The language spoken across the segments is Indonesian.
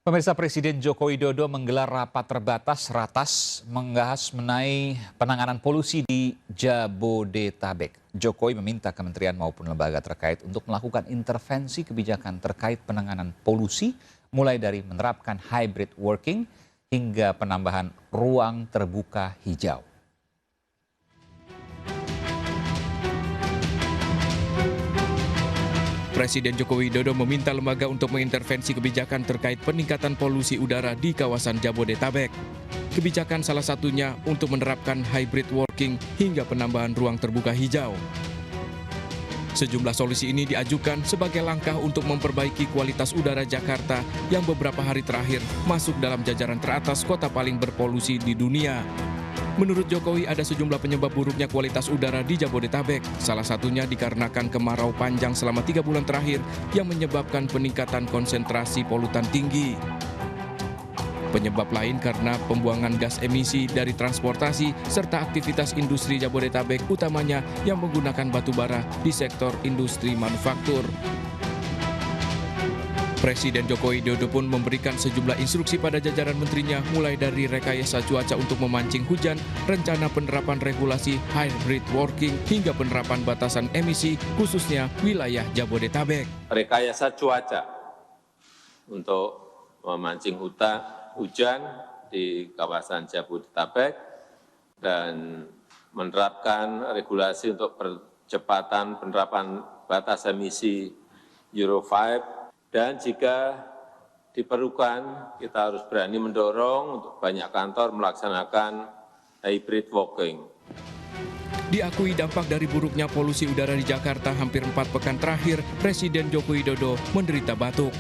Pemirsa, Presiden Joko Widodo menggelar rapat terbatas ratas membahas mengenai penanganan polusi di Jabodetabek. Jokowi meminta kementerian maupun lembaga terkait untuk melakukan intervensi kebijakan terkait penanganan polusi, mulai dari menerapkan hybrid working hingga penambahan ruang terbuka hijau. Presiden Joko Widodo meminta lembaga untuk mengintervensi kebijakan terkait peningkatan polusi udara di kawasan Jabodetabek. Kebijakan salah satunya untuk menerapkan hybrid working hingga penambahan ruang terbuka hijau. Sejumlah solusi ini diajukan sebagai langkah untuk memperbaiki kualitas udara Jakarta yang beberapa hari terakhir masuk dalam jajaran teratas kota paling berpolusi di dunia. Menurut Jokowi, ada sejumlah penyebab buruknya kualitas udara di Jabodetabek. Salah satunya dikarenakan kemarau panjang selama 3 bulan terakhir yang menyebabkan peningkatan konsentrasi polutan tinggi. Penyebab lain karena pembuangan gas emisi dari transportasi serta aktivitas industri Jabodetabek, utamanya yang menggunakan batu bara di sektor industri manufaktur. Presiden Joko Widodo pun memberikan sejumlah instruksi pada jajaran menterinya, mulai dari rekayasa cuaca untuk memancing hujan, rencana penerapan regulasi hybrid working, hingga penerapan batasan emisi khususnya wilayah Jabodetabek. Rekayasa cuaca untuk memancing hujan di kawasan Jabodetabek dan menerapkan regulasi untuk percepatan penerapan batas emisi Euro 5. Dan jika diperlukan, kita harus berani mendorong untuk banyak kantor melaksanakan hybrid working. Diakui dampak dari buruknya polusi udara di Jakarta hampir 4 pekan terakhir, Presiden Joko Widodo menderita batuk.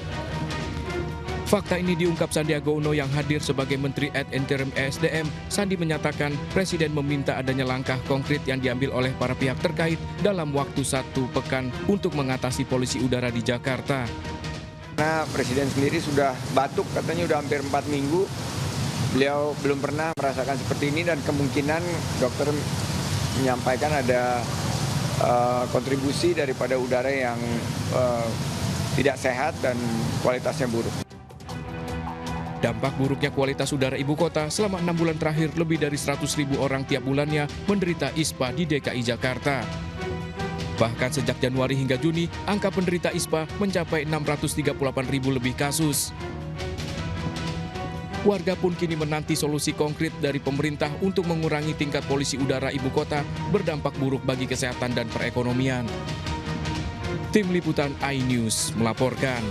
Fakta ini diungkap Sandiaga Uno yang hadir sebagai Menteri ad interim ESDM. Sandi menyatakan Presiden meminta adanya langkah konkret yang diambil oleh para pihak terkait dalam waktu 1 pekan untuk mengatasi polusi udara di Jakarta. Karena Presiden sendiri sudah batuk, katanya sudah hampir 4 minggu. Beliau belum pernah merasakan seperti ini dan kemungkinan dokter menyampaikan ada kontribusi daripada udara yang tidak sehat dan kualitasnya buruk. Dampak buruknya kualitas udara ibu kota selama 6 bulan terakhir, lebih dari 100.000 orang tiap bulannya menderita ISPA di DKI Jakarta. Bahkan sejak Januari hingga Juni, angka penderita ISPA mencapai 638.000 lebih kasus. Warga pun kini menanti solusi konkret dari pemerintah untuk mengurangi tingkat polusi udara ibu kota berdampak buruk bagi kesehatan dan perekonomian. Tim Liputan iNews melaporkan.